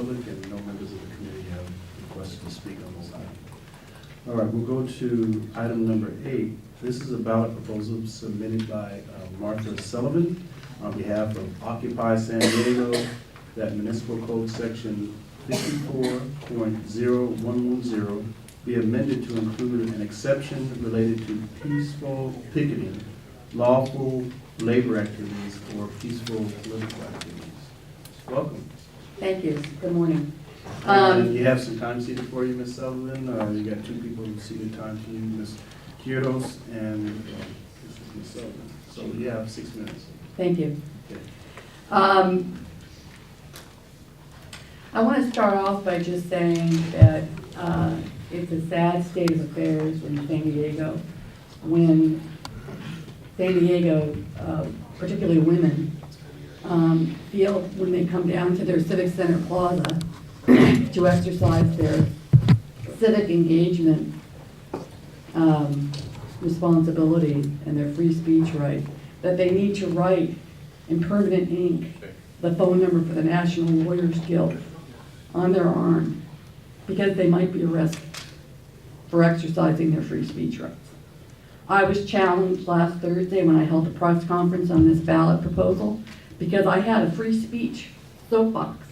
public, and no members of the committee have requested to speak on this item. All right, we'll go to item number 8. This is about a proposal submitted by Martha Sullivan on behalf of Occupy San Diego, that municipal code section 54.0110 be amended to include an exception related to peaceful picketing, lawful labor activities, or peaceful political activities. Welcome. Thank you. Good morning. And you have some time seated for you, Ms. Sullivan. You got two people seated time to you, Ms. Kyrdos and Ms. Sullivan. So you have 6 minutes. Thank you. Okay. I want to start off by just saying that it's a sad state of affairs in San Diego when San Diego, particularly women, feel when they come down to their Civic Center Plaza to exercise their civic engagement responsibilities and their free speech right, that they need to write in permanent ink the phone number for the National Lawyers Guild on their arm because they might be arrested for exercising their free speech rights. I was challenged last Thursday when I held a press conference on this ballot proposal because I had a free speech soapbox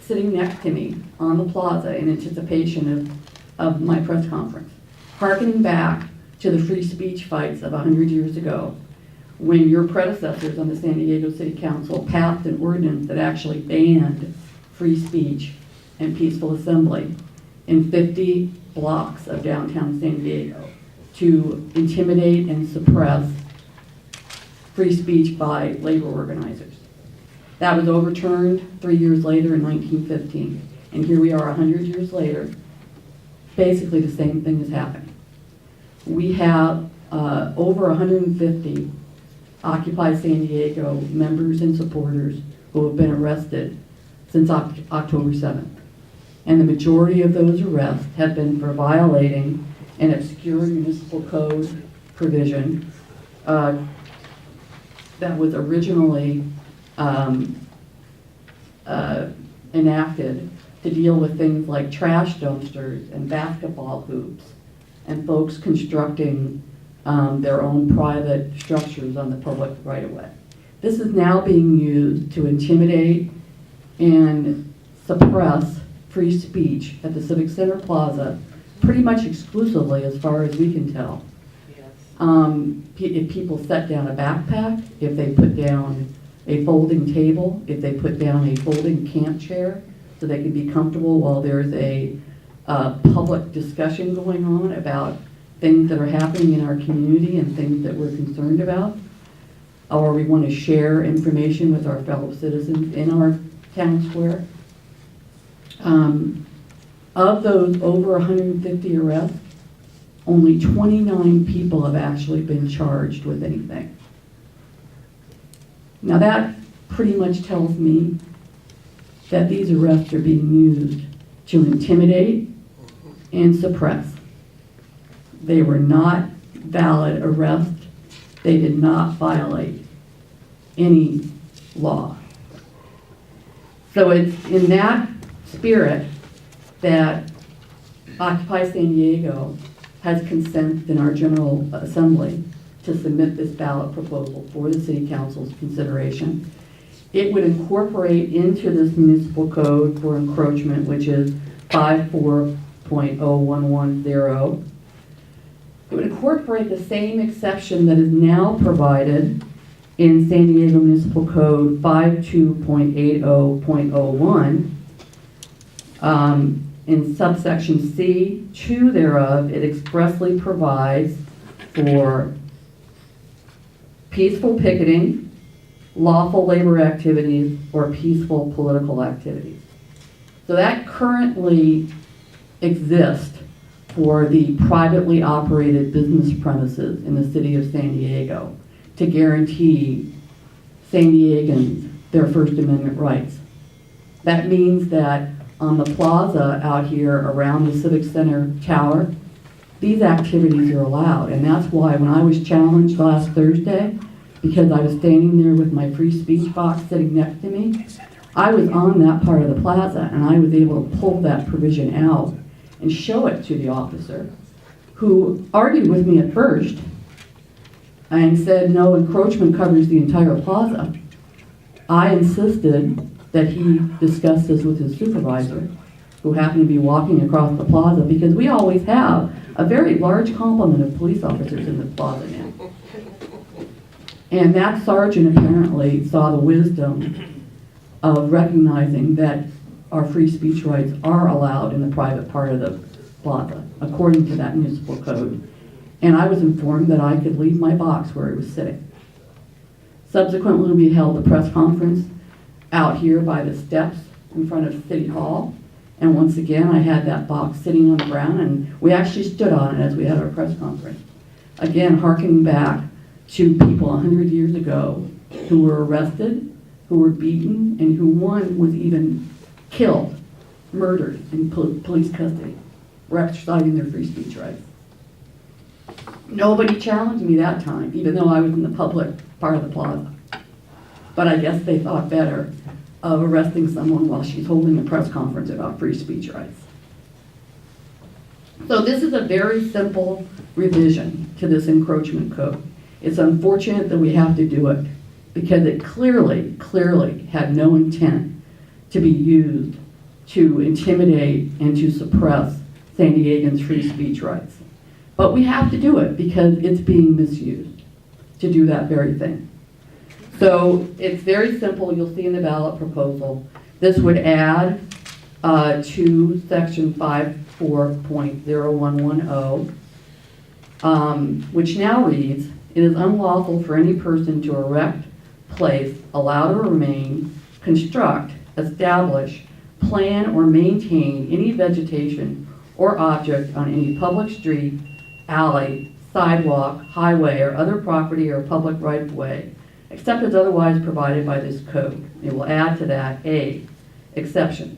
sitting next to me on the plaza in anticipation of my press conference, harkening back to the free speech fights of 100 years ago when your predecessors on the San Diego City Council passed an ordinance that actually banned free speech and peaceful assembly in 50 blocks of downtown San Diego to intimidate and suppress free speech by labor organizers. That was overturned 3 years later in 1915. And here we are 100 years later, basically the same thing is happening. We have over 150 Occupy San Diego members and supporters who have been arrested since October 7th. And the majority of those arrests have been for violating an obscure municipal code provision that was originally enacted to deal with things like trash dumpsters and basketball hoops and folks constructing their own private structures on the public right-of-way. This is now being used to intimidate and suppress free speech at the Civic Center Plaza pretty much exclusively as far as we can tell. If people set down a backpack, if they put down a folding table, if they put down a folding camp chair so they can be comfortable while there's a public discussion going on about things that are happening in our community and things that we're concerned about, or we want to share information with our fellow citizens in our town square. Of those over 150 arrests, only 29 people have actually been charged with anything. Now that pretty much tells me that these arrests are being used to intimidate and suppress. They were not valid arrests. They did not violate any law. So it's in that spirit that Occupy San Diego has consented in our General Assembly to submit this ballot proposal for the City Council's consideration. It would incorporate into this municipal code for encroachment, which is 54.0110. It would incorporate the same exception that is now provided in San Diego Municipal Code 52.80.01. In subsection C2 thereof, it expressly provides for peaceful picketing, lawful labor activities, or peaceful political activities. So that currently exists for the privately operated business premises in the city of San Diego to guarantee San Diegans their First Amendment rights. That means that on the plaza out here around the Civic Center Tower, these activities are allowed. And that's why when I was challenged last Thursday, because I was standing there with my free speech box sitting next to me, I was on that part of the plaza, and I was able to pull that provision out and show it to the officer, who argued with me at first and said, no, encroachment covers the entire plaza. I insisted that he discuss this with his supervisor, who happened to be walking across the plaza, because we always have a very large complement of police officers in the plaza now. And that sergeant apparently saw the wisdom of recognizing that our free speech rights are allowed in the private part of the plaza, according to that municipal code. And I was informed that I could leave my box where he was sitting. Subsequently, we held a press conference out here by the steps in front of City Hall. And once again, I had that box sitting on the ground, and we actually stood on it as we had our press conference. Again, hearkening back to people 100 years ago who were arrested, who were beaten, and who one was even killed, murdered in police custody, were exercising their free speech rights. Nobody challenged me that time, even though I was in the public part of the plaza. But I guess they thought better of arresting someone while she's holding a press conference about free speech rights. So this is a very simple revision to this encroachment code. It's unfortunate that we have to do it because it clearly had no intent to be used to intimidate and to suppress San Diegans' free speech rights. But we have to do it because it's being misused to do that very thing. So it's very simple. You'll see in the ballot proposal, this would add to section 54.0110, which now reads, it is unlawful for any person to erect, place, allow to remain, construct, establish, plan, or maintain any vegetation or object on any public street, alley, sidewalk, highway, or other property or public right-of-way, except as otherwise provided by this code. It will add to that a exception.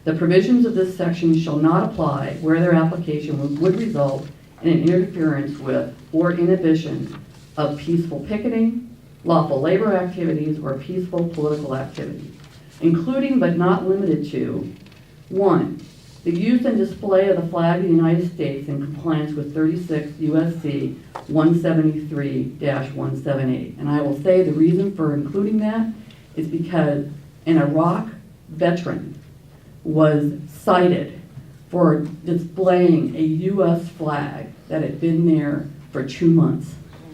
The provisions of this section shall not apply where their application would result in an interference with or inhibition of peaceful picketing, lawful labor activities, or peaceful political activities, including but not limited to 1. The use and display of the flag of the United States in compliance with 36 U.S.C. 173-178. And I will say the reason for including that is because an Iraq veteran was cited for displaying a U.S. flag that had been there for 2 months.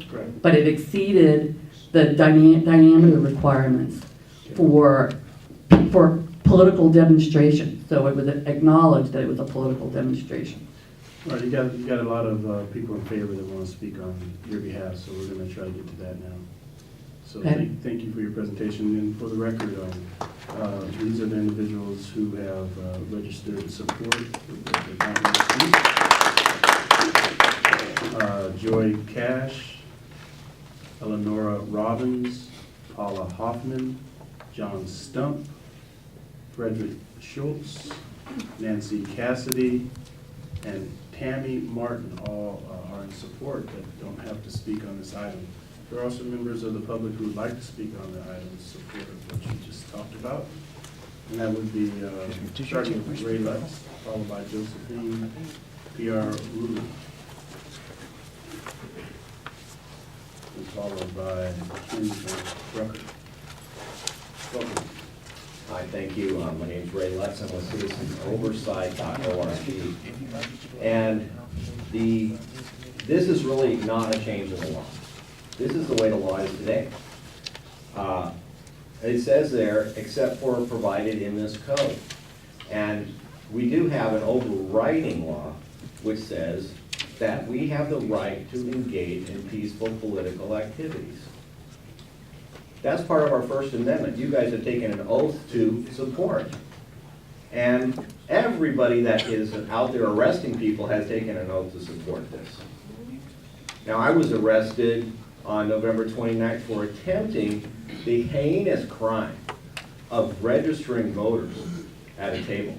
Correct. But it exceeded the diameter requirements for political demonstration. So it was acknowledged that it was a political demonstration. All right, you got a lot of people in favor that want to speak on your behalf, so we're going to try to get to that now. So Okay. thank you for your presentation. And for the record, these are the individuals who have registered support. Joy Cash, Eleonora Robbins, Paula Hoffman, John Stump, Frederick Schultz, Nancy Cassidy, and Tammy Martin, all are in support that don't have to speak on this item. There are also members of the public who would like to speak on the item in support of what you just talked about. And that would be starting with Ray Lutz, followed by Josephine P.R. Ruley, and followed by Ken Rucker. Welcome. Hi, thank you. My name is Ray Lutz. I'm with citizenoversight.org. And this is really not a change in the law. This is the way the law is today. It says there, except for provided in this code. And we do have an overriding law which says that we have the right to engage in peaceful political activities. That's part of our First Amendment. You guys have taken an oath to support. And everybody that is out there arresting people has taken an oath to support this. Now, I was arrested on November 29th for attempting the heinous crime of registering voters at a table.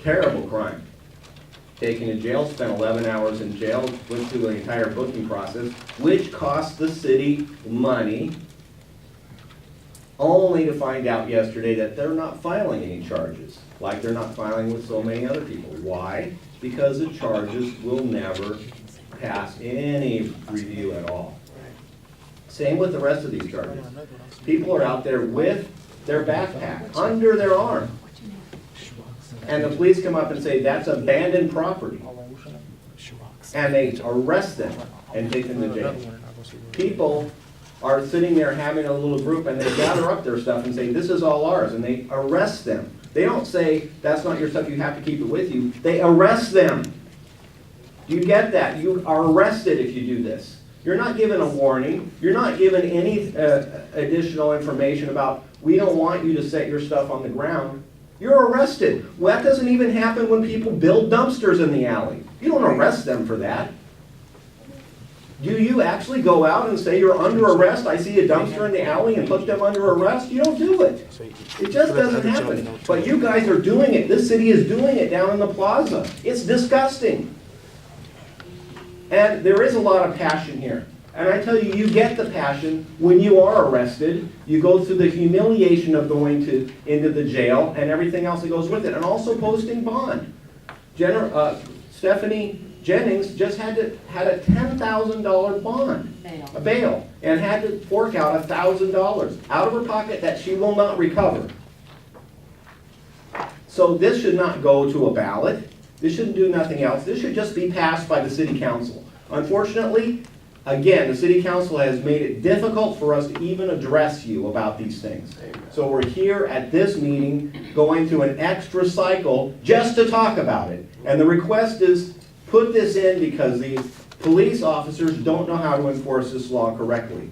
Terrible crime. Taken to jail, spent 11 hours in jail, went through the entire booking process, which cost the city money. only to find out yesterday that they're not filing any charges, like they're not filing with so many other people. Why? Because the charges will never pass any review at all. Same with the rest of these charges. People are out there with their backpack under their arm, and the police come up and say, that's abandoned property. And they arrest them and take them to jail. People are sitting there having a little group and they gather up their stuff and say, this is all ours, and they arrest them. They don't say, that's not your stuff, you have to keep it with you. They arrest them. Do you get that? You are arrested if you do this. You're not given a warning. You're not given any additional information about, we don't want you to set your stuff on the ground. You're arrested. Well, that doesn't even happen when people build dumpsters in the alley. You don't arrest them for that. Do you actually go out and say you're under arrest? I see a dumpster in the alley and put them under arrest? You don't do it. It just doesn't happen. But you guys are doing it. This city is doing it down in the plaza. It's disgusting. And there is a lot of passion here. And I tell you, you get the passion when you are arrested. You go through the humiliation of going into the jail and everything else that goes with it. And also posting bond. Stephanie Jennings just had a $10,000 bond, a bail, and had to fork out $1,000 out of her pocket that she will not recover. So this should not go to a ballot. This shouldn't do nothing else. This should just be passed by the city council. Unfortunately, again, the city council has made it difficult for us to even address you about these things. So we're here at this meeting going through an extra cycle just to talk about it. And the request is, put this in because the police officers don't know how to enforce this law correctly.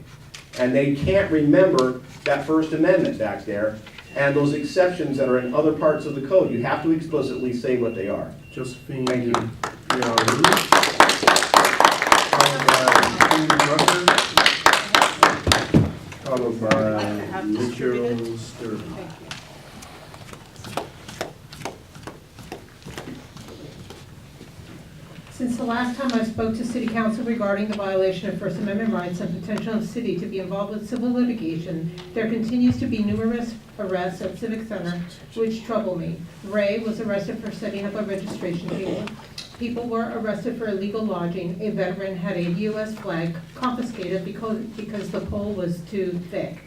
And they can't remember that First Amendment back there and those exceptions that are in other parts of the code. You have to explicitly say what they are. Josephine. Thank you. Followed by Mitchell Sturman. Since the last time I spoke to City Council regarding the violation of First Amendment rights and potential of the city to be involved with civil litigation, there continues to be numerous arrests at Civic Center which trouble me. Ray was arrested for setting up a registration table. People were arrested for illegal lodging. A veteran had a U.S. flag confiscated because the pole was too thick.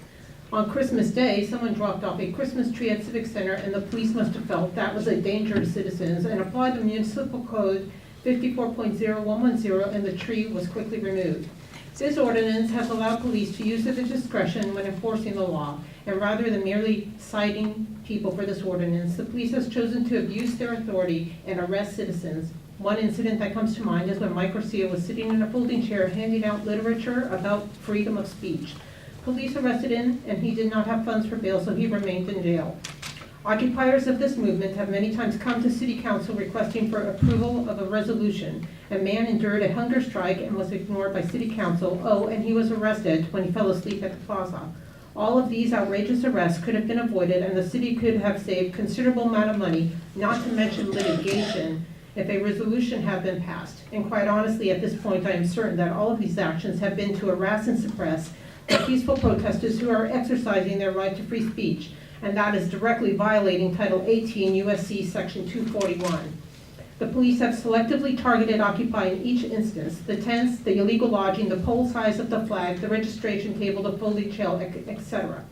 On Christmas Day, someone dropped off a Christmas tree at Civic Center, and the police must have felt that was a danger to citizens and applied the municipal code 54.0110, and the tree was quickly removed. This ordinance has allowed police to use their discretion when enforcing the law, and rather than merely citing people for this ordinance, the police has chosen to abuse their authority and arrest citizens. One incident that comes to mind is when Mike Garcia was sitting in a folding chair handing out literature about freedom of speech. Police arrested him, and he did not have funds for bail, so he remained in jail. Occupiers of this movement have many times come to City Council requesting for approval of a resolution. A man endured a hunger strike and was ignored by City Council. Oh, and he was arrested when he fell asleep at the plaza. All of these outrageous arrests could have been avoided, and the city could have saved considerable amount of money, not to mention litigation, if a resolution had been passed. And quite honestly, at this point, I am certain that all of these actions have been to harass and suppress the peaceful protesters who are exercising their right to free speech, and that is directly violating Title 18 U.S.C. Section 241. The police have selectively targeted Occupy in each instance: the tents, the illegal lodging, the pole size of the flag, the registration table, the folding chair, etc.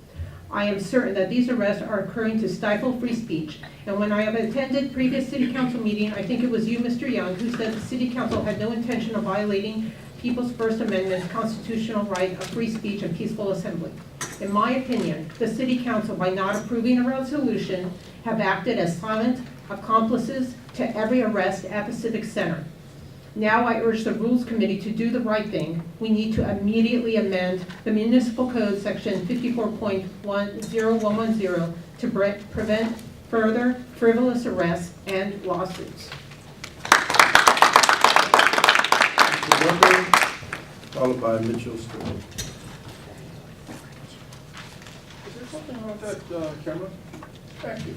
I am certain that these arrests are occurring to stifle free speech. And when I have attended previous City Council meeting, I think it was you, Mr. Young, who said the City Council had no intention of violating people's First Amendment constitutional right of free speech and peaceful assembly. In my opinion, the City Council, by not approving a resolution, have acted as silent accomplices to every arrest at the Civic Center. Now I urge the Rules Committee to do the right thing. We need to immediately amend the Municipal Code Section 54.0110 to prevent further frivolous arrests and lawsuits. Mr. Booker, followed by Mitchell Stewart. Is there something wrong with that camera? Thank you.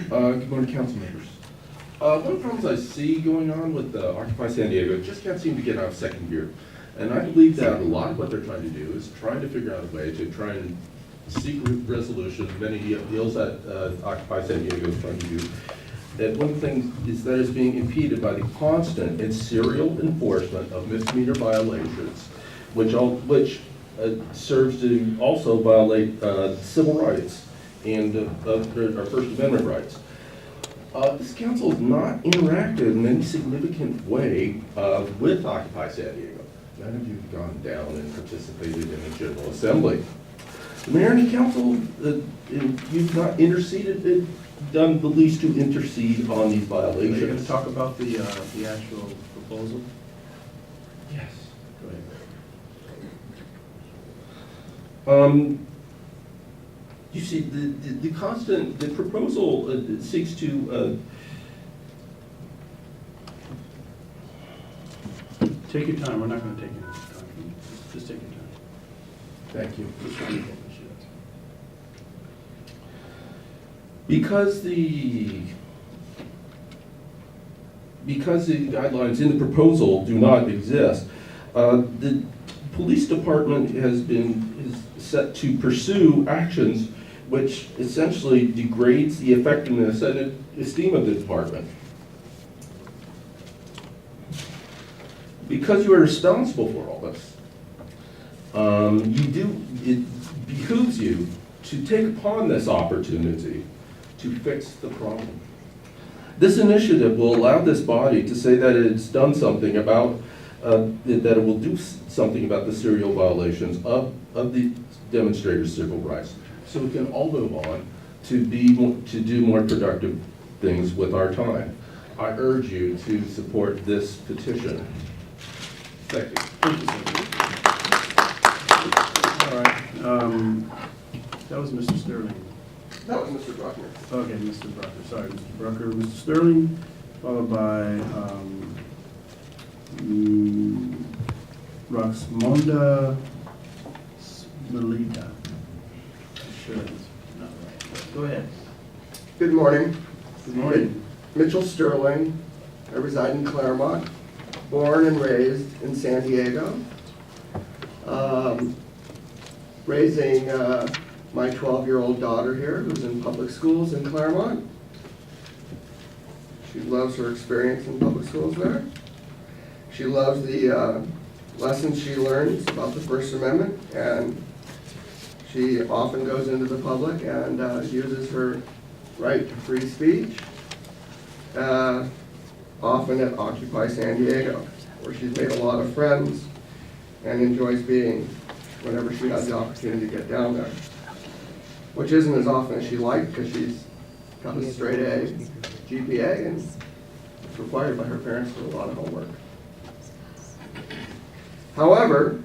Good morning, council members. One of the problems I see going on with Occupy San Diego, it just can't seem to get out of second gear. And I believe that a lot of what they're trying to do is trying to figure out a way to try and seek resolution of many deals that Occupy San Diego is trying to do. And one thing is that it's being impeded by the constant and serial enforcement of misdemeanor violations, which serves to also violate civil rights and our First Amendment rights. This council has not interacted in any significant way with Occupy San Diego. None of you have gone down and participated in the General Assembly. The mayor and the council, you've not interceded, done the least to intercede on these Are you going to violations. talk about the actual proposal? Yes. Go ahead. You see, the proposal seeks to, Take your time, we're not going to take any time. Just take your time. thank you. Just trying to finish it. Because the guidelines in the proposal do not exist, the police department is set to pursue actions which essentially degrades the effectiveness and esteem of the department. Because you are responsible for all this, it behooves you to take upon this opportunity to fix the problem. This initiative will allow this body to say that it's done something about, that it will do something about the serial violations of the demonstrators' civil rights, so we can all move on to do more productive things with our time. I urge you to support this petition. Thank you. Thank you, sir. All right, that was Mr. Sterling. That was Mr. Bruckner. Okay, Mr. Brucker, sorry, Mr. Brucker, Mr. Sterling, followed by Roxmonda Smelita. Sure, that's not right. Go ahead. Good morning. Good morning. Mitchell Sterling. I reside in Claremont, born and raised in San Diego. Raising my 12-year-old daughter here, who's in public schools in Claremont. She loves her experience in public schools there. She loves the lessons she learns about the First Amendment, and she often goes into the public and uses her right to free speech, often at Occupy San Diego, where she's made a lot of friends and enjoys being whenever she has the opportunity to get down there, which isn't as often as she'd like because she's got a straight A GPA and it's required by her parents to do a lot of homework. However,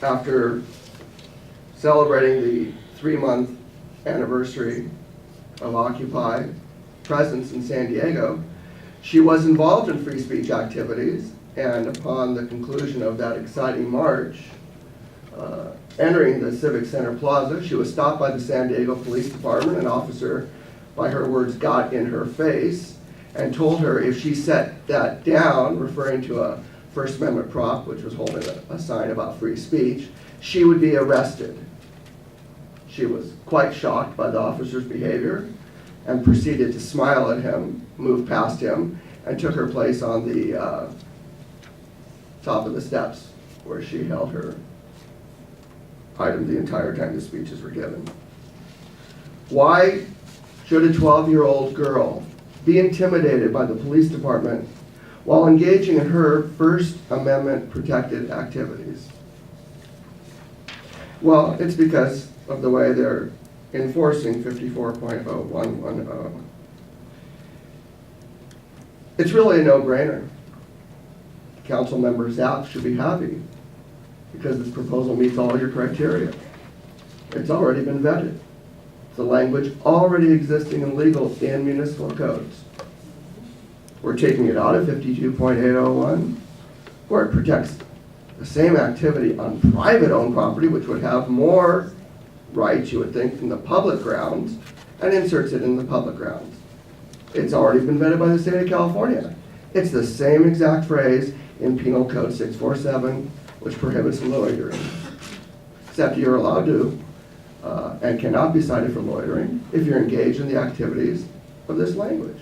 after celebrating the 3-month anniversary of Occupy presence in San Diego, she was involved in free speech activities, and upon the conclusion of that exciting march, entering the Civic Center Plaza, she was stopped by the San Diego Police Department. An officer, by her words, got in her face and told her if she set that down, referring to a First Amendment prop, which was holding a sign about free speech, she would be arrested. She was quite shocked by the officer's behavior and proceeded to smile at him, moved past him, and took her place on the top of the steps where she held her item the entire time the speeches were given. Why should a 12-year-old girl be intimidated by the police department while engaging in her First Amendment protected activities? Well, it's because of the way they're enforcing 54.0110. It's really a no-brainer. Council member Zapp should be happy because this proposal meets all your criteria. It's already been vetted. The language already existing and legal in municipal codes. We're taking it out of 52.801, where it protects the same activity on private-owned property, which would have more rights, you would think, than the public grounds, and inserts it in the public grounds. It's already been vetted by the state of California. It's the same exact phrase in Penal Code 647, which prohibits loitering. Except you're allowed to, and cannot be cited for loitering if you're engaged in the activities of this language.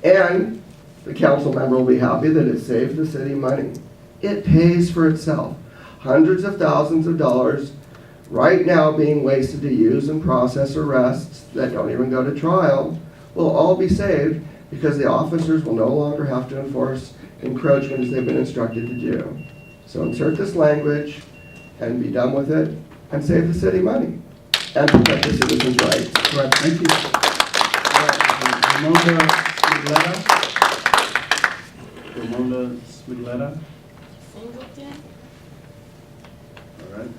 And the council member will be happy that it saved the city money. It pays for itself. Hundreds of thousands of dollars right now being wasted to use and process arrests that don't even go to trial will all be saved because the officers will no longer have to enforce encroachment as they've been instructed to do. So insert this language and be done with it and save the city money and protect the citizens' rights. All right, thank you. All right, Ramona Smigletta. Singleton? All right.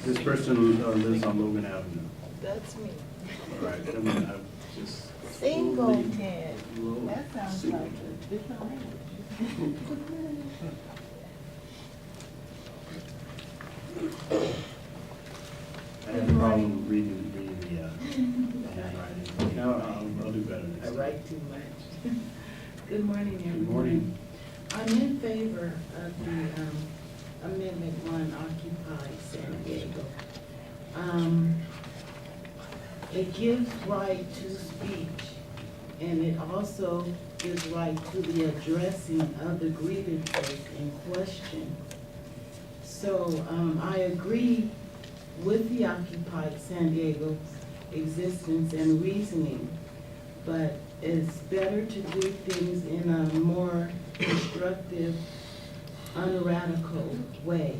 This person lives on Logan Avenue. That's me. All right, I mean, I just. Singleton. Low- That sounds like a different language. I had a problem reading the handwriting. Now I'll do better next I time. write too much. Good morning, everyone. Good morning. I'm in favor of the Amendment 1, Occupy San Diego. It gives right to speech, and it also gives right to the addressing of the grievances in question. So I agree with the Occupy San Diego existence and reasoning, but it's better to do things in a more constructive, unradical way.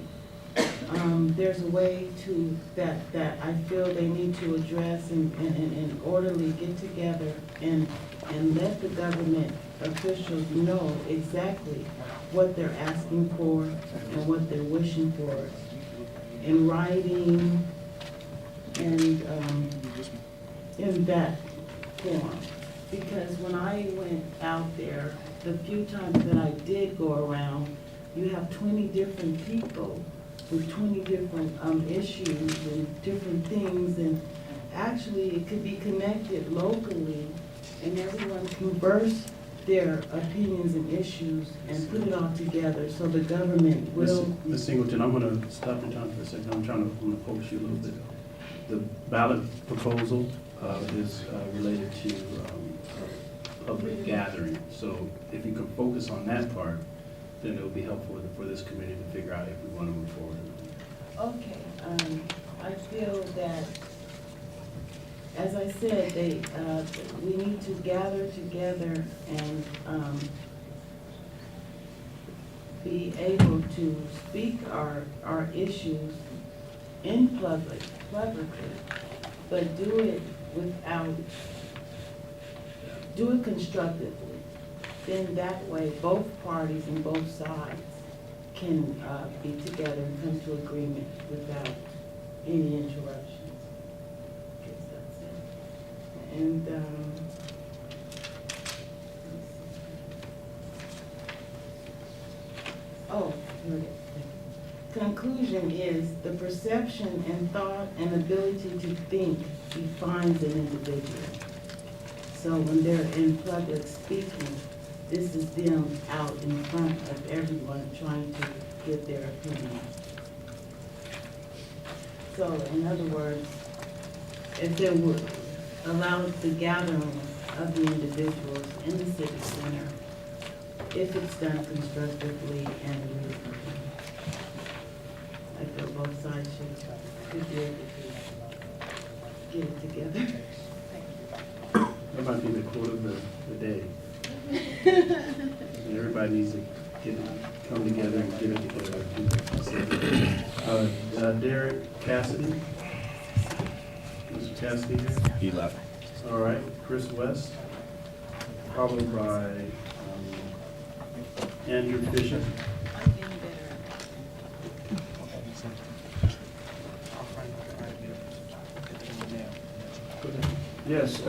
There's a way to, that I feel they need to address and orderly get together and let the government officials know exactly what they're asking for and what they're wishing for in writing and in that form. Because when I went out there, the few times that I did go around, you have 20 different people with 20 different issues and different things, and actually it could be connected locally, and everyone converse their opinions and issues and put it all together so the government will. Ms. Singleton, I'm going to stop your time for a second. I'm going to focus you a little bit. The ballot proposal is related to public gathering. So if you can focus on that part, then it will be helpful for this committee to figure out if we want to move forward. Okay, I feel that, as I said, we need to gather together and be able to speak our issues in publicly, but do it constructively. Then that way, both parties and both sides can be together and come to agreement without any interruptions. I guess that's it. And, here it is. Conclusion is the perception and thought and ability to think defines an individual. So when they're in public speaking, this is them out in front of everyone trying to give their opinion. So in other words, if there would allow the gathering of the individuals in the civic center, if it's done constructively and reasonably, I feel both sides should be able to get it together. That might be the quote of the day. Everybody needs to come together and get it together. Derek Cassidy. Mr. Cassidy here? He left. All right, Chris West, followed by Andrew Fisher. I'm getting better. Yes,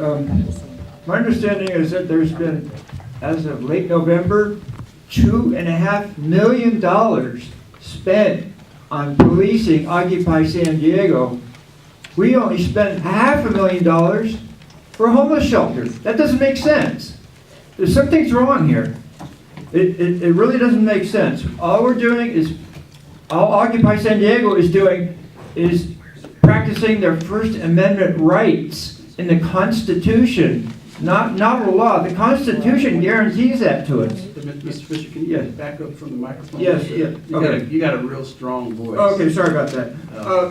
my understanding is that there's been, as of late November, $2.5 million spent on policing Occupy San Diego. We only spent $500,000 for a homeless shelter. That doesn't make sense. There's something's wrong here. It really doesn't make sense. All we're doing is, all Occupy San Diego is doing is practicing their First Amendment rights in the Constitution, not a law. The Constitution guarantees that to us. Mr. Fisher, can you Yes. back up from the microphone? Yes, You yes, got okay. you got a real strong voice. Okay, sorry about that.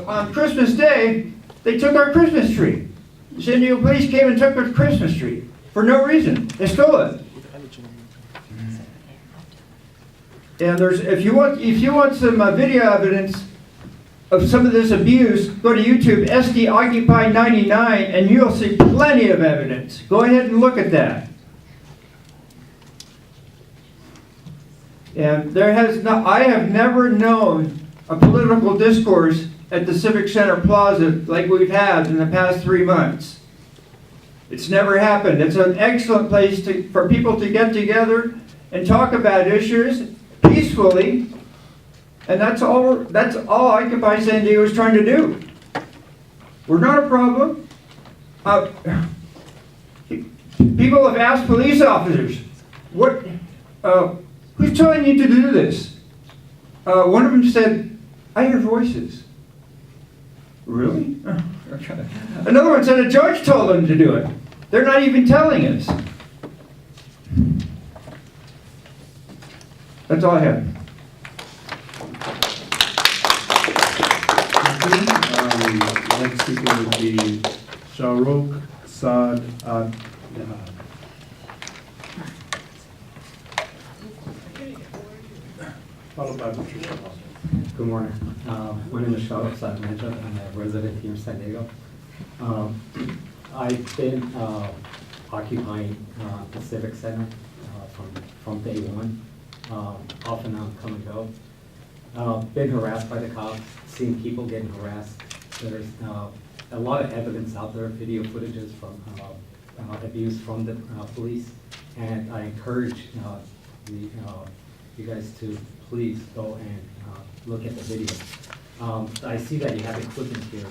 On Christmas Day, they took our Christmas tree. The San Diego police came and took our Christmas tree for no reason. They stole it. And if you want some video evidence of some of this abuse, go to YouTube, SD Occupy 99, and you'll see plenty of evidence. Go ahead and look at that. And I have never known a political discourse at the Civic Center Plaza like we've had in the past 3 months. It's never happened. It's an excellent place for people to get together and talk about issues peacefully, and that's all Occupy San Diego is trying to do. We're not a problem. People have asked police officers, who's telling you to do this? One of them said, I hear voices. Really? Another one said a judge told them to do it. They're not even telling us. That's all I have. Next speaker would be Shahrukh Saad Ad. Followed by Patricia Hall. Good morning. My name is Shahrukh Saad. I'm a resident here in San Diego. I've been occupying the Civic Center from day one, off and on, come and go. Been harassed by the cops, seen people getting harassed. There's a lot of evidence out there, video footages from abuse from the police, and I encourage you guys to please go and look at the video. I see that you have equipment here,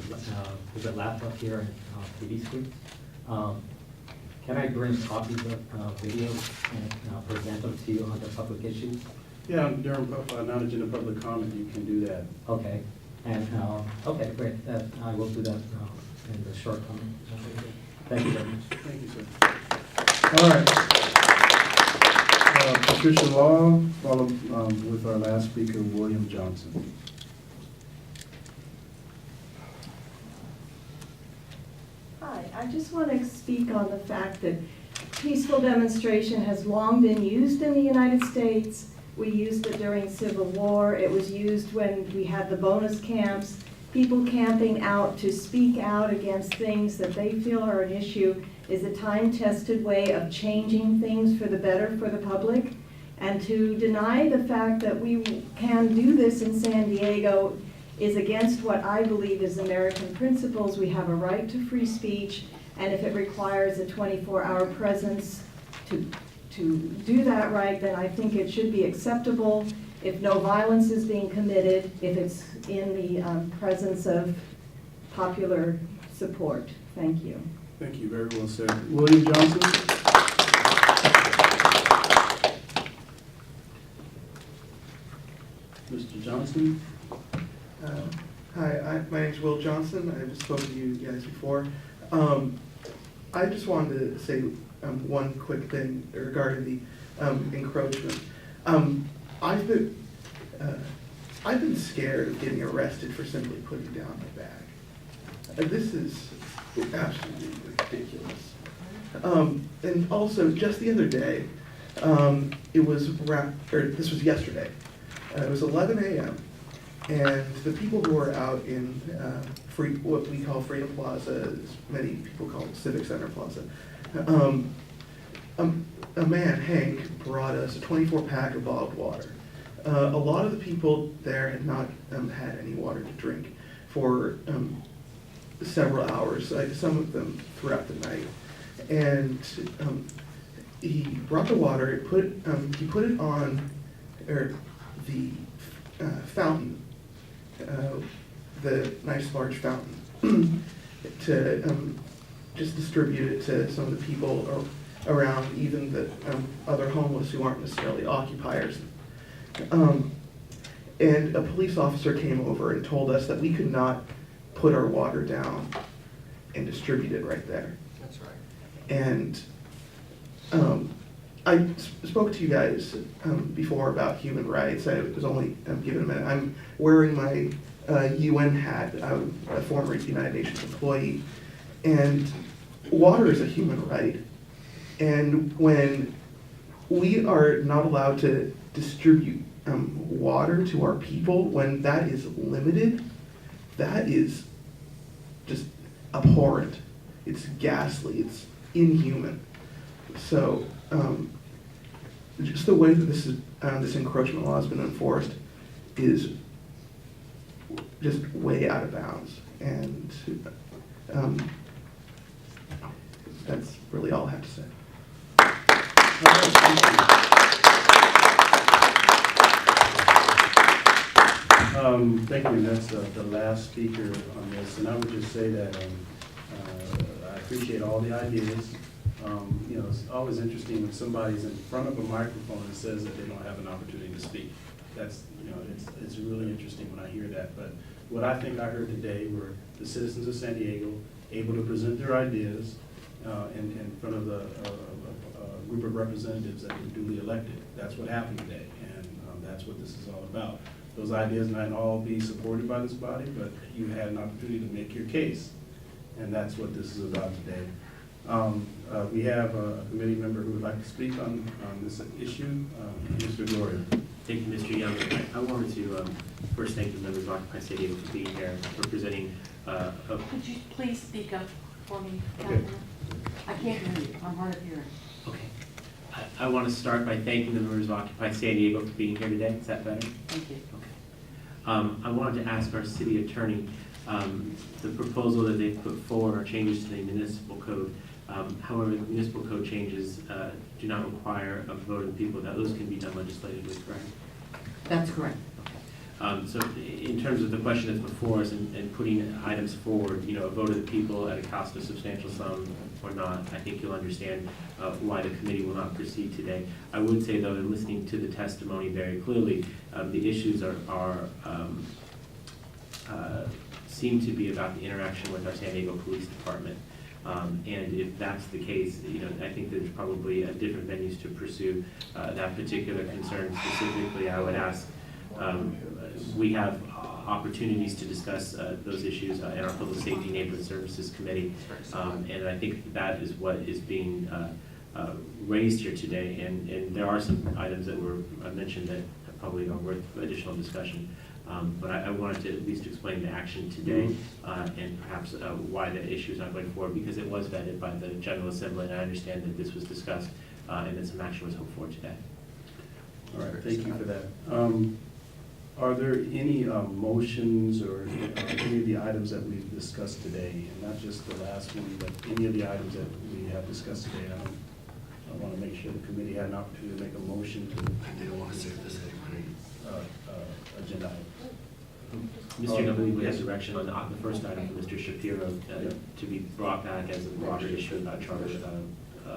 there's a laptop here and TV screen. Can I bring copies of videos and present them to you under public issues? Yeah, during non-agenda public comment, you can do that. Okay, and, okay, great, I will do that in the short comment. Thank you very much. Thank you, sir. All right. Patricia Law, followed with our last speaker, William Johnson. Hi, I just want to speak on the fact that peaceful demonstration has long been used in the United States. We used it during Civil War. It was used when we had the bonus camps, people camping out to speak out against things that they feel are an issue is a time-tested way of changing things for the better for the public. And to deny the fact that we can do this in San Diego is against what I believe is American principles. We have a right to free speech, and if it requires a 24-hour presence to do that right, then I think it should be acceptable if no violence is being committed, if it's in the presence of popular support. Thank you. Thank you, very well said. William Johnson? Mr. Johnson? Hi, my name's Will Johnson. I've spoken to you guys before. I just wanted to say one quick thing regarding the encroachment. I've been scared of getting arrested for simply putting down my bag. This is absolutely ridiculous. And also, just the other day, this was yesterday. It was 11 a.m. and the people who were out in what we call Freedom Plaza, as many people call it Civic Center Plaza, a man, Hank, brought us a 24-pack of bottled water. A lot of the people there had not had any water to drink for several hours, some of them throughout the night. And he brought the water, he put it on the fountain, the nice large fountain, to just distribute it to some of the people around, even the other homeless who aren't necessarily occupiers. And a police officer came over and told us that we could not put our water down and distribute it right there. That's right. And I spoke to you guys before about human rights. I was only given a minute. I'm wearing my UN hat. I'm a former United Nations employee. And water is a human right. And when we are not allowed to distribute water to our people, when that is limited, that is just abhorrent. It's ghastly. It's inhuman. So just the way that this encroachment law has been enforced is just way out of bounds. And that's really all I have to say. Thank you. That's the last speaker on this, and I would just say that I appreciate all the ideas. You know, it's always interesting when somebody's in front of a microphone and says that they don't have an opportunity to speak. That's, you know, it's really interesting when I hear that. But what I think I heard today were the citizens of San Diego able to present their ideas in front of a group of representatives that were duly elected. That's what happened today, and that's what this is all about. Those ideas might all be supported by this body, but you had an opportunity to make your case, and that's what this is about today. We have a committee member who would like to speak on this issue, Mr. Gloria. Thank you, Mr. Young. I wanted to first thank the members of Occupy Stadium for being here, for presenting. Could you please speak up for me, Okay. Councilman? I can't hear you. I'm hard of hearing. Okay. I want to start by thanking the members of Occupy San Diego for being here today. Is that better? Thank you. Okay. I wanted to ask our city attorney, the proposal that they put forward are changes to the municipal code. However, the municipal code changes do not require a vote of the people. That those can be done legislatively, correct? That's correct. So in terms of the question that's before us and putting items forward, you know, a vote of the people at a cost of substantial sum or not, I think you'll understand why the committee will not proceed today. I would say, though, in listening to the testimony very clearly, the issues seem to be about the interaction with our San Diego Police Department. And if that's the case, you know, I think there's probably different venues to pursue that particular concern. Specifically, I would ask, we have opportunities to discuss those issues in our Public Safety Neighborhood Services Committee. And I think that is what is being raised here today. And there are some items that were mentioned that probably are worth additional discussion. But I wanted to at least explain the action today and perhaps why the issue is not going forward, because it was vetted by the General Assembly, and I understand that this was discussed and that some action was hoped for today. All right, thank you for that. Are there any motions or any of the items that we've discussed today, and not just the last one, but any of the items that we have discussed today? I want to make sure the committee had an opportunity to make a motion to deal with this agenda item. Mr. Young, I believe we have direction on the first item from Mr. Shapiro to be brought back as a broader issue about charter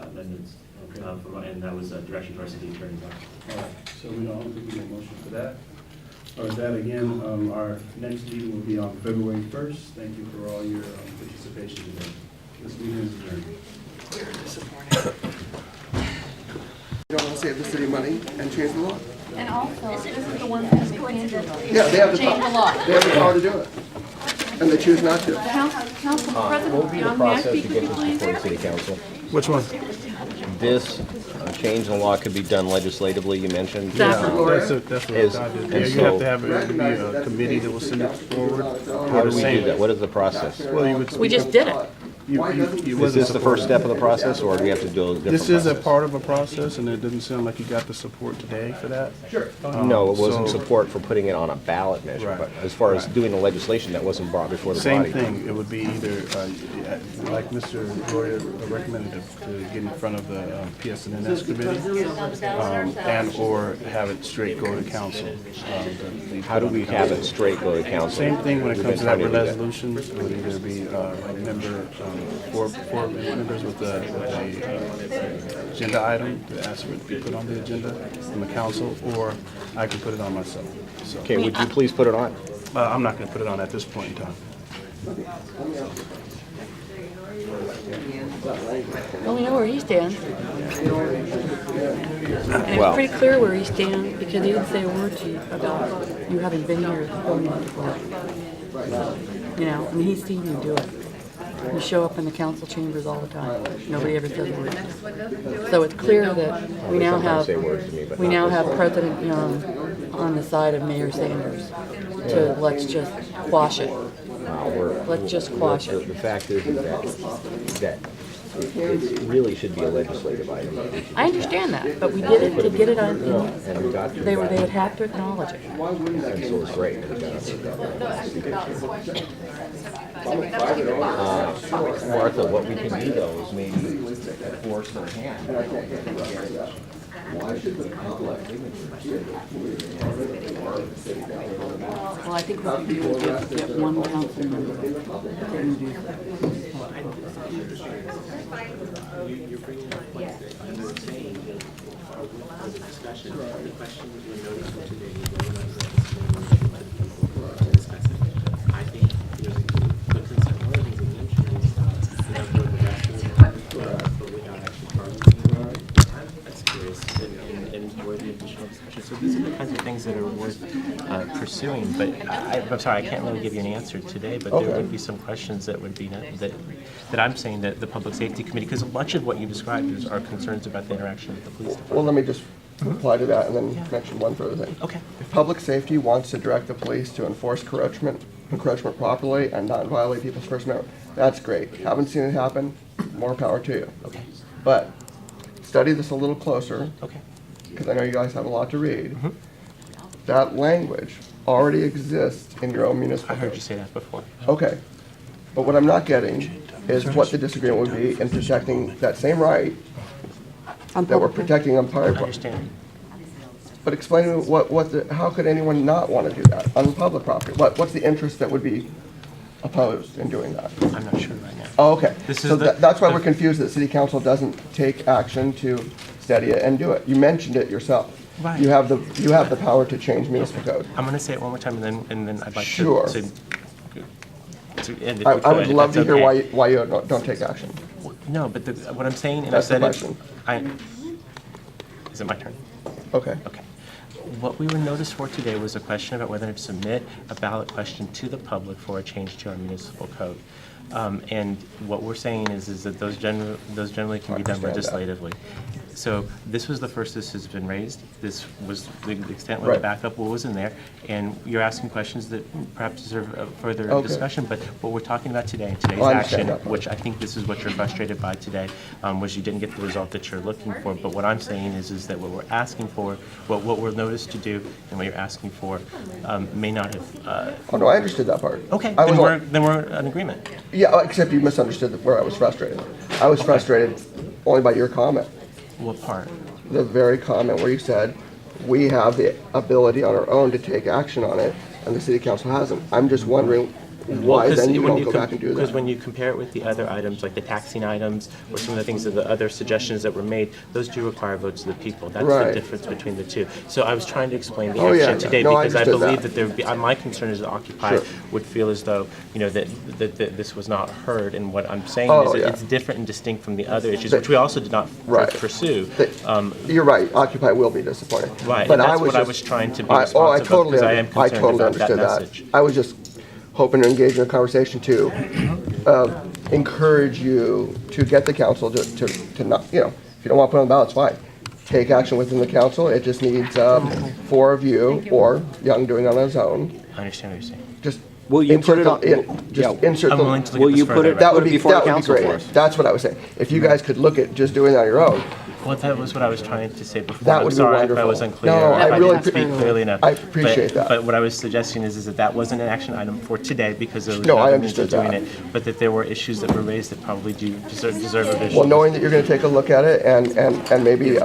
amendments. Okay. And that was direction to our city attorney's office. All right, so we don't think we need a motion for that. Or is that again, our next meeting will be on February 1st. Thank you for all your participation today. This meeting is adjourned. You don't want to save the city money and change the law? And also, this is the one that we can do. Yeah, they have the Change the law. They have the power to do it, and they choose not to. Council President, What would be the may I process speak to with get you, this please? before the city council? Which one? This change in the law could be done legislatively, you mentioned. That's what Is- I did. and Yeah, you so- have to have a committee that will send it forward. How do we do that? What is the process? Well, you would. We just did it. Is this the first step of the process, or do we have to do a different This is a process? part of a process, and it doesn't sound like you got the support today for that. Sure. No, it wasn't So- support for putting it on a ballot measure, Right. but as far as doing the legislation, that wasn't brought before the Same body. thing, it would be either, like Mr. Gloria recommended, to get in front of the PSNS committee, and/or have it straight go to council. How do we have it straight go to council? Same thing when it We've comes to been that trying to do resolution, it would either be a member four members with the agenda item to ask for it to be put on the agenda from the council, or I can put it on myself. So, Okay, would you please put it on? I'm not going to put it on at this point in time. Well, we know where he stands. And Well- it's pretty clear where he stands, because he didn't say a word to you about you having been here going on before. You know, I mean, he's seen you do it. You show up in the council chambers all the time. Nobody ever says a word. So it's clear that we now sometimes have, say words to me, but we not now this have one. President Young on the side of Mayor Sanders to let's just quash it. Let's just quash it. The fact is that it really should be a legislative item. I understand that, but we did it to get it on, And we got through they that. would have to acknowledge it. And so it's great. And we got through that. Martha, what we can do though is maybe force their hand. Why should the public Well, I think what we do is get one council member to introduce it. You're bringing up points that I'm not saying that was a discussion. The question was your notice for today, whether or not you're let people discuss it. I think there's a good concern. One of the things you mentioned is the number of investors, but without actually targeting. That's curious and worthy of additional discussion. So these are the kinds of things that are worth pursuing. But I'm sorry, I can't really give you an answer today. But there would be some questions that would be that I'm saying that the Public Safety Committee, because much of what you described are concerns about the interaction with the police department. Well, let me just reply to that and then mention one further thing. Okay. If public safety wants to direct the police to enforce encroachment properly and not violate people's First Amendment, that's great. Haven't seen it happen, more power to you. Okay. But study this a little closer, Okay. because I know you guys have a lot to read. That language already exists in your own municipal I heard code. you say that before. Okay, but what I'm not getting is what the disagreement would be in protecting that same right that we're protecting on I private. understand. But explain to me how could anyone not want to do that on public property? What's the interest that would be opposed in doing that? I'm not sure right now. Oh, okay. This is So the- that's why the- we're confused that city council doesn't take action to study it and do it. You mentioned it yourself. Right. You have the power to change municipal code. I'm going to say it one more time, and then I'd like Sure. to end if I we would could, love if to that's hear okay. why you don't take action. No, but what I'm saying, and That's the I said question. is it my turn? Okay. Okay. What we were noticed for today was a question about whether to submit a ballot question to the public for a change to our municipal code. And what we're saying is that those generally can be done understand that. legislatively. So this was the first this has been raised. This was the extent where Right. the backup was in there. And you're asking questions that perhaps deserve a further Okay. discussion. But what we're talking about today, today's Oh, I action, understand that part. which I think this is what you're frustrated by today, was you didn't get the result that you're looking for. But what I'm saying is that what we're asking for, what we're noticed to do, and what you're asking for, may not have. Oh, no, I understood that part. Okay, I was then we're in agreement. Yeah, except you misunderstood where I was frustrated. I was frustrated only by your comment. What part? The very comment where you said, we have the ability on our own to take action on it, and the city council hasn't. I'm just wondering why then you don't go back and do Because that. when you compare it with the other items, like the taxing items, or some of the things, the other suggestions that were made, those do require votes of the people. That's the Right. difference between the two. So I was trying to explain the Oh, yeah, action today, no, I because I understood believe that. that there would be, my concern is that Occupy Sure. would feel as though, that this was not heard, and what I'm saying Oh, is that yeah. it's different and distinct from the other issues, which we also did not Right. pursue. You're right, Occupy will be disappointed. Right, But and that's I was what I just- was trying to be Oh, I responsive of, totally, because I am I concerned totally about that understood that. message. I was just hoping to engage in a conversation to encourage you to get the council to not, if you don't want to put it on the ballot, it's fine. Take action within the council, it just needs 4 of you, or Young doing it on his own. I understand what you're saying. Just Will you put insert it the, on- just insert I'm the. willing to look Will at this you put further. it- That would be before the great. council for us. That's what I was saying. If you guys could look at just doing it on your own, Well, that was what I was trying to say before. That I'm would be sorry if I wonderful. was unclear, No, if I I really didn't speak clearly enough. I appreciate that. But what I was suggesting is that wasn't an action item for today, because there was No, I other means of understood doing that. it, but that there were issues that were raised that probably do deserve revision. well, knowing that you're gonna take a look at it and maybe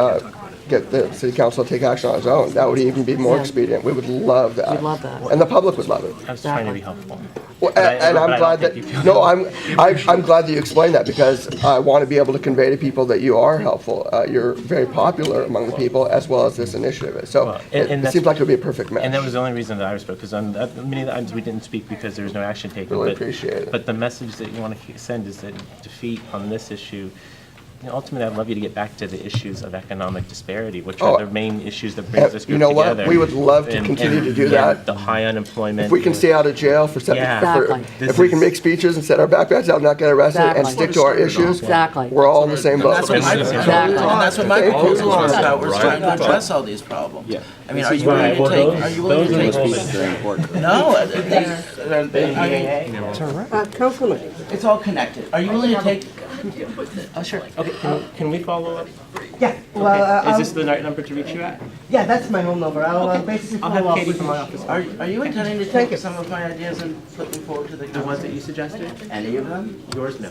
get the city council to take action on its own. That would even be more Yeah. expedient. We would love that. We'd love that. And the public would love it. I was trying to be helpful. Well, But I- and but I'm I glad don't that, think you feel- no, I'm glad that you explained that, because I want to be able to convey to people that you are helpful. You're very popular among the people, as well as this initiative is. So Well, and it that's- seems like it would be a perfect match. And that was the only reason that I spoke, because on many of the items we didn't speak because there was no action taken. Really but- appreciate it. But the message that you want to send is that defeat on this issue, you know, ultimately, I'd love you to get back to the issues of economic disparity, which Oh, are the main issues that brings this you group know what? together. We would love to continue to do that. The high unemployment. If we can stay out of jail for Yeah. Exactly. if we can make speeches and set our backpacks out and not get arrested and Exactly. stick to our issues, Exactly. we're all in the same boat. That's what my Exactly. proposal, and that's what my Thank you. proposal is about, we're Right. trying to address all these problems. Yeah. I mean, are you willing to take, are you willing to take? very important. No, Councilman. it's all connected. Are you willing to take? Oh, sure. Okay, can we follow up? Yeah, well, Okay. Is this the right number to reach you at? yeah, that's my home number. I'll basically I'll follow have up Katie with from you. my office. Are you intending to Thank you. take some of my ideas and put them forward to the The council? ones that you suggested? Any of them? Yours, no.